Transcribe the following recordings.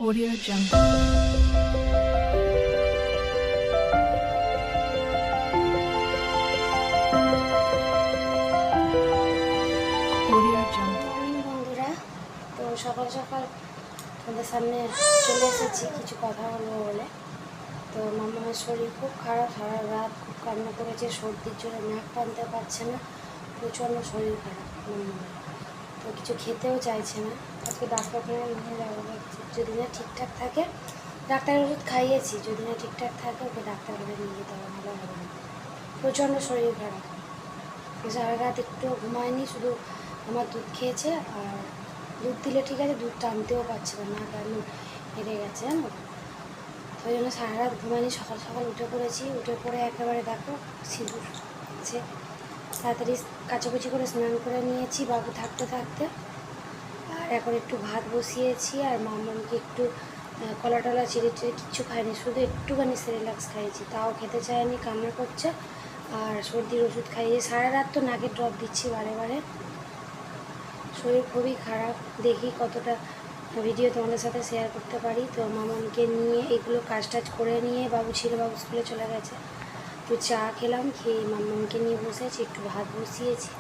Audio Jungle. Audio Jungle. Morning বন্ধুরা, তো সকাল সকাল তোমাদের সামনে চলে এসেছি কিছু কথা বলবো বলে। তো মামার শরীর খুব খারাপ, সারা রাত খুব কান্না করেছে, সর্দির জন্য নাক টানতে পারছে না, প্রচণ্ড শরীর খারাপ মামার। তো কিছু খেতেও চাইছে না। আজকে ডাক্তারখানায় নিয়ে যাবো ভাবছি, যদি না ঠিকঠাক থাকে। ডাক্তারের ওষুধ খাইয়েছি, যদি না ঠিকঠাক থাকে ওকে ডাক্তারখানায় নিয়ে যেতে হবে, ভালো হবে না। প্রচণ্ড শরীর খারাপ, সারা রাত একটু ঘুমায়নি, শুধু আমার দুধ খেয়েছে। আর দুধ দিলে ঠিক আছে, দুধ টানতেও পারছে না, না কেন হেরে গেছে জানো। ওই জন্য সারা রাত ঘুমায়নি, সকাল সকাল উঠে পড়েছি। উঠে পড়ে একেবারে দেখো সিঁদুর আছে, তাড়াতাড়ি কাচাকুচি করে স্নান করে নিয়েছি বাবু থাকতে থাকতে। আর এখন একটু ভাত বসিয়েছি, আর মামাকে একটু কলা টলা চিড়ে টিড়ে কিচ্ছু খাইনি, শুধু একটুখানি সেরেলাক্স খাইয়েছি, তাও খেতে চায়নি, কান্না করছে। আর সর্দির ওষুধ খাইয়ে সারা রাত তো নাকে ড্রপ দিচ্ছি বারে বারে। শরীর খুবই খারাপ, দেখি কতটা ভিডিও তোমাদের সাথে শেয়ার করতে পারি। তো মামাকে নিয়ে এগুলো কাজ টাজ করে নিয়ে বাবু ছিল, বাবু স্কুলে চলে গেছে। একটু চা খেলাম, খেয়ে মামাকে নিয়ে বসেছি, একটু ভাত বসিয়েছি।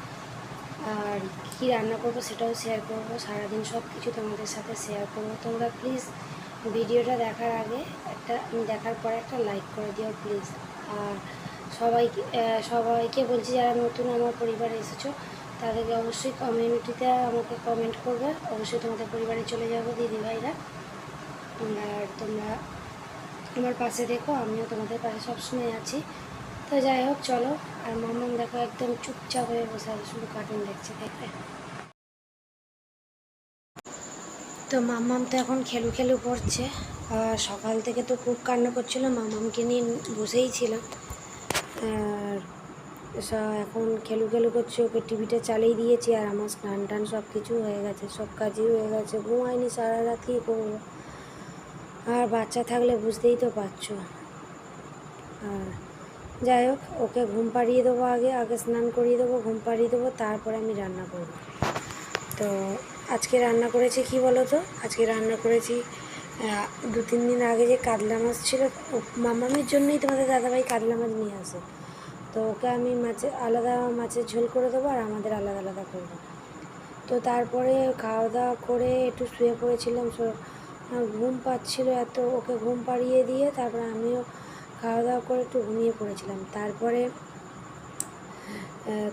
আর কী রান্না করবো সেটাও শেয়ার করবো, সারাদিন সব কিছু তোমাদের সাথে শেয়ার করবো। তোমরা প্লিজ ভিডিওটা দেখার আগে দেখার পরে একটা লাইক করে দিও প্লিজ। আর সবাইকে বলছি, যারা নতুন আমার পরিবারে এসেছো তাদেরকে অবশ্যই কমিউনিটিতে আমাকে কমেন্ট করবে, অবশ্যই তোমাদের পরিবারে চলে যাবো দিদিভাইরা। আর তোমরা আমার পাশে দেখো, আমিও তোমাদের পাশে সবসময় আছি। তো যাই হোক চলো। আর মাম্মাম দেখো একদম চুপচাপ হয়ে বসে আছে, শুধু কার্টুন দেখছে, দেখবে। তো মাম্মাম তো এখন খেলু খেলু করছে। সকাল থেকে তো খুব কান্না করছিল, মাম্মামকে নিয়ে বসেই ছিলাম। আর এখন খেলু খেলু করছে, ওকে টিভিটা চালিয়ে দিয়েছি। আর আমার স্নান টান সব কিছু হয়ে গেছে, সব কাজই হয়ে গেছে, ঘুমায়নি সারা রাত, কী করবো। আর বাচ্চা থাকলে বুঝতেই তো পারছো। আর যাই হোক, ওকে ঘুম পাড়িয়ে দেবো, আগে স্নান করিয়ে দেবো, ঘুম পাড়িয়ে দেবো, তারপরে আমি রান্না করব। তো আজকে রান্না করেছি কি বলো তো, আজকে রান্না করেছি 2-3 দিন আগে যে কাতলা মাছ ছিল, মামামের জন্যই তোমাদের দাদাভাই কাতলা মাছ নিয়ে আসে। তো ওকে আমি আলাদা মাছের ঝোল করে দেবো, আর আমাদের আলাদা আলাদা করবো। তো তারপরে খাওয়া দাওয়া করে একটু শুয়ে পড়েছিলাম, ঘুম পাচ্ছিল এত, ওকে ঘুম পাড়িয়ে দিয়ে তারপরে আমিও খাওয়া দাওয়া করে একটু ঘুমিয়ে পড়েছিলাম। তারপরে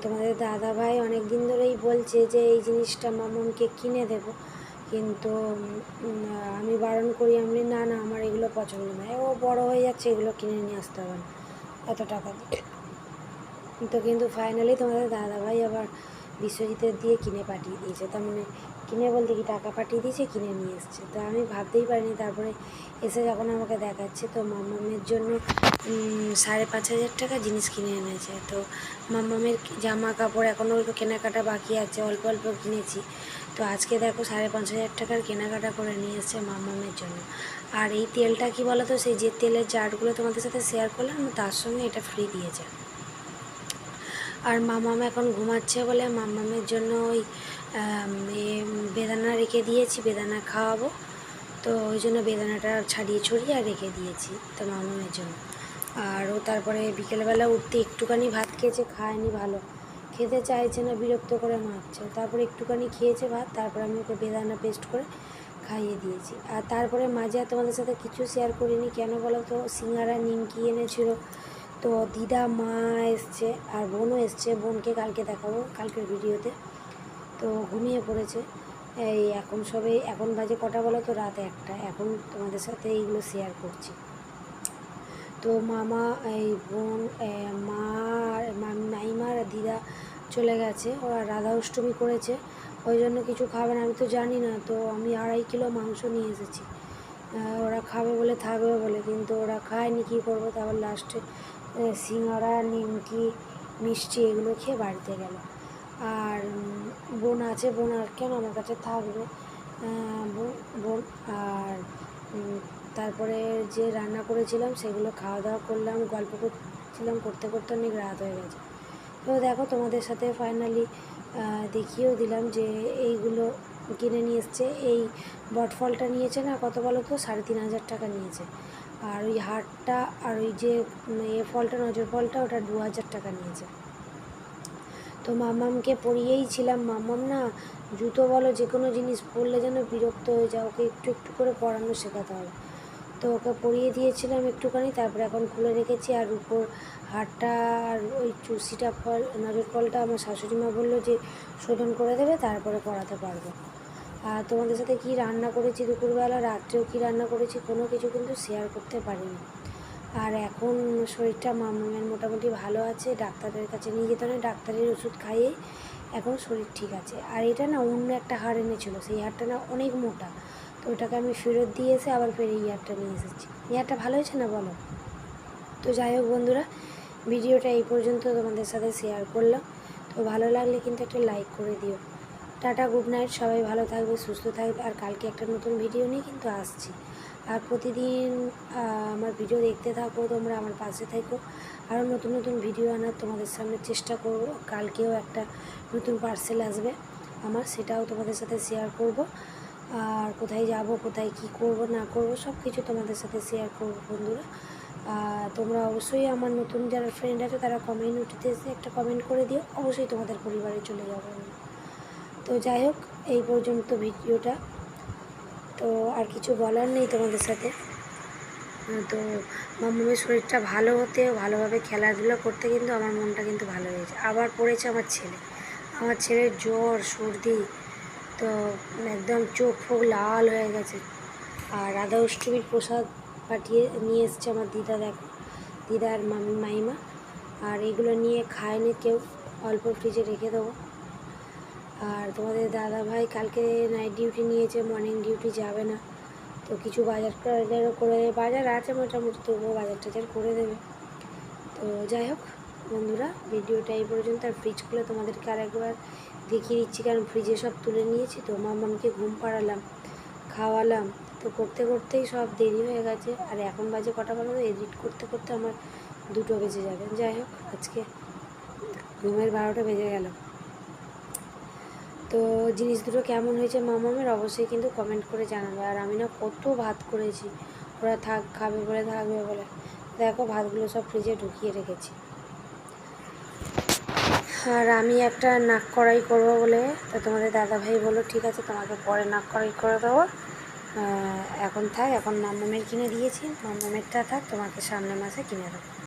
তোমাদের দাদাভাই অনেক দিন ধরেই বলছে যে এই জিনিসটা মামুনকে কিনে দেব, কিন্তু আমি বারণ করি, আমি না না আমার এগুলো পছন্দ নয়, ও বড় হয়ে যাচ্ছে, এগুলো কিনে নিয়ে আসতে হবে না এত টাকা দিয়ে। তো কিন্তু ফাইনালি তোমাদের দাদাভাই আবার বিশ্বজিতের দিয়ে কিনে পাঠিয়ে দিয়েছে, তার মানে কিনে বলতে কি টাকা পাঠিয়ে দিয়েছে, কিনে নিয়ে এসছে। তো আমি ভাবতেই পারিনি, তারপরে এসে যখন আমাকে দেখাচ্ছে, তো মামামের জন্য 5,500 টাকা জিনিস কিনে এনেছে। তো মামামের জামা কাপড় এখনও একটু কেনাকাটা বাকি আছে, অল্প অল্প কিনেছি। তো আজকে দেখো 5,500 টাকার কেনাকাটা করে নিয়ে এসছে মামামের জন্য। আর এই তেলটা কি বলো তো, সেই যে তেলের জারগুলো তোমাদের সাথে শেয়ার করলাম, তার সঙ্গে এটা ফ্রি দিয়েছে। আর মামাম এখন ঘুমাচ্ছে বলে মামামের জন্য ওই বেদানা রেখে দিয়েছি, বেদানা খাওয়াবো। তো ওই জন্য বেদানাটা ছাড়িয়ে ছড়িয়ে আর রেখে দিয়েছি তো মামামের জন্য। আর ও তারপরে বিকেলবেলা উঠতে একটুখানি ভাত খেয়েছে, খায়নি, ভালো খেতে চাইছে না, বিরক্ত করে মারছে। তারপরে একটুখানি খেয়েছে ভাত, তারপরে আমি ওকে বেদানা পেস্ট করে খাইয়ে দিয়েছি। আর তারপরে মাঝে আর তোমাদের সাথে কিছু শেয়ার করিনি, কেন বলো তো, সিঙ্গারা নিমকি এনেছিল। তো দিদা, মা এসছে, আর বোনও এসছে, বোনকে কালকে দেখাবো, কালকের ভিডিওতে। তো ঘুমিয়ে পড়েছে। এখন বাজে কটা বলো তো, রাত 1টা, এখন তোমাদের সাথে এইগুলো শেয়ার করছি। তো মামা, এই বোন, মা আর মাইমা আর দিদা চলে গেছে, ওরা রাধা অষ্টমী করেছে, ওই জন্য কিছু খাবে না, আমি তো জানি না। তো আমি 2.5 কিলো মাংস নিয়ে এসেছি, ওরা খাবে বলে, থাকবে বলে, কিন্তু ওরা খায়নি, কী করবো। তারপর লাস্টে সিঙ্গারা, নিমকি, মিষ্টি এগুলো খেয়ে বাড়িতে গেল। আর বোন আছে, বোন আর কেন আমার কাছে থাকবে, বোন। আর তারপরে যে রান্না করেছিলাম সেগুলো খাওয়া দাওয়া করলাম, গল্প করছিলাম, করতে করতে অনেক রাত হয়ে গেছে। তো দেখো তোমাদের সাথে ফাইনালি দেখিয়েও দিলাম যে এইগুলো কিনে নিয়ে এসছে। এই বটফলটা নিয়েছে না কত বলো তো, 3,500 টাকা নিয়েছে। আর ওই হারটা আর ওই যে ফলটা, নজর ফলটা, ওটা 2,000 টাকা নিয়েছে। তো মাম্মামকে পরিয়েই ছিলাম। মাম্মাম না জুতো বলো যে কোনো জিনিস পরলে যেন বিরক্ত হয়ে যায়, ওকে একটু একটু করে পরানো শেখাতে হবে। তো ওকে পরিয়ে দিয়েছিলাম একটুখানি, তারপরে এখন খুলে রেখেছি। আর উপর হারটা আর ওই চুষিটা ফল, নজর ফলটা আমার শাশুড়ি মা বললো যে শোধন করে দেবে, তারপরে পরাতে পারবো। আর তোমাদের সাথে কি রান্না করেছি দুপুরবেলা, রাত্রেও কি রান্না করেছি, কোনো কিছু কিন্তু শেয়ার করতে পারিনি। আর এখন শরীরটা মামামের মোটামুটি ভালো আছে, ডাক্তারের কাছে নিয়ে যেতে হয়, ডাক্তারের ওষুধ খাইয়ে এখন শরীর ঠিক আছে। আর এটা না অন্য একটা হাড় এনেছিল, সেই হাড়টা না অনেক মোটা, তো ওটাকে আমি ফেরত দিয়ে এসে আবার ফের এই হাড়টা নিয়ে এসেছি। এই হাড়টা ভালো হয়েছে না বলো? তো যাই হোক বন্ধুরা, ভিডিওটা এই পর্যন্ত তোমাদের সাথে শেয়ার করলাম। তো ভালো লাগলে কিন্তু একটা লাইক করে দিও। টাটা, গুড নাইট, সবাই ভালো থাকবে, সুস্থ থাকবে। আর কালকে একটা নতুন ভিডিও নিয়ে কিন্তু আসছি। আর প্রতিদিন আমার ভিডিও দেখতে থাকো, তোমরা আমার পাশে থেকো। আরও নতুন নতুন ভিডিও আনার তোমাদের সামনে চেষ্টা করব। কালকেও একটা নতুন পার্সেল আসবে আমার, সেটাও তোমাদের সাথে শেয়ার করব। আর কোথায় যাব, কোথায় কি করব না করব, সব কিছু তোমাদের সাথে শেয়ার করব বন্ধুরা। তোমরা অবশ্যই আমার নতুন যারা ফ্রেন্ড আছে তারা কমিউনিটিতে এসে একটা কমেন্ট করে দিও, অবশ্যই তোমাদের পরিবারে চলে যাবো আমি। তো যাই হোক, এই পর্যন্ত ভিডিওটা। তো আর কিছু বলার নেই তোমাদের সাথে। তো মাম্মামের শরীরটা ভালো হতে, ভালোভাবে খেলাধুলা করতে কিন্তু আমার মনটা কিন্তু ভালো হয়েছে। আবার পড়েছে আমার ছেলের জ্বর, সর্দি, তো একদম চোখ ফোক লাল হয়ে গেছে। আর রাধা অষ্টমীর প্রসাদ পাঠিয়ে নিয়ে এসছে আমার দিদা, দেখো দিদা আর মাইমা। আর এগুলো নিয়ে খায়নি কেউ, অল্প ফ্রিজে রেখে দেবো। আর তোমাদের দাদা ভাই কালকে নাইট ডিউটি নিয়েছে, মর্নিং ডিউটি যাবে না। তো কিছু বাজার টাজারও করে দেবে, বাজার আছে মোটামুটি, তবুও বাজার টাজার করে দেবে। তো যাই হোক বন্ধুরা, ভিডিওটা এই পর্যন্ত। আর ফ্রিজ খুলে তোমাদেরকে আরেকবার দেখিয়ে দিচ্ছি, কারণ ফ্রিজে সব তুলে নিয়েছি। তো মাম্মামকে ঘুম পাড়ালাম, খাওয়ালাম, তো করতে করতেই সব দেরি হয়ে গেছে। আর এখন বাজে কটা বলো তো, এডিট করতে করতে আমার 2টো বেজে যাবে। যাই হোক, আজকে ঘুমের 12টা বেজে গেল। তো জিনিস দুটো কেমন হয়েছে মামামের অবশ্যই কিন্তু কমেন্ট করে জানাবে। আর আমি না কত ভাত করেছি, ওরা খাবে বলে, থাকবে বলে, দেখো ভাতগুলো সব ফ্রিজে ঢুকিয়ে রেখেছি। আর আমি একটা নাক কড়াই করবো বলে, তো তোমাদের দাদাভাই বললো ঠিক আছে তোমাকে পরে নাক কড়াই করে দেবো, এখন থাক, এখন মামামের কিনে দিয়েছি, মামামেরটা থাক, তোমাকে সামনের মাসে কিনে দেবো।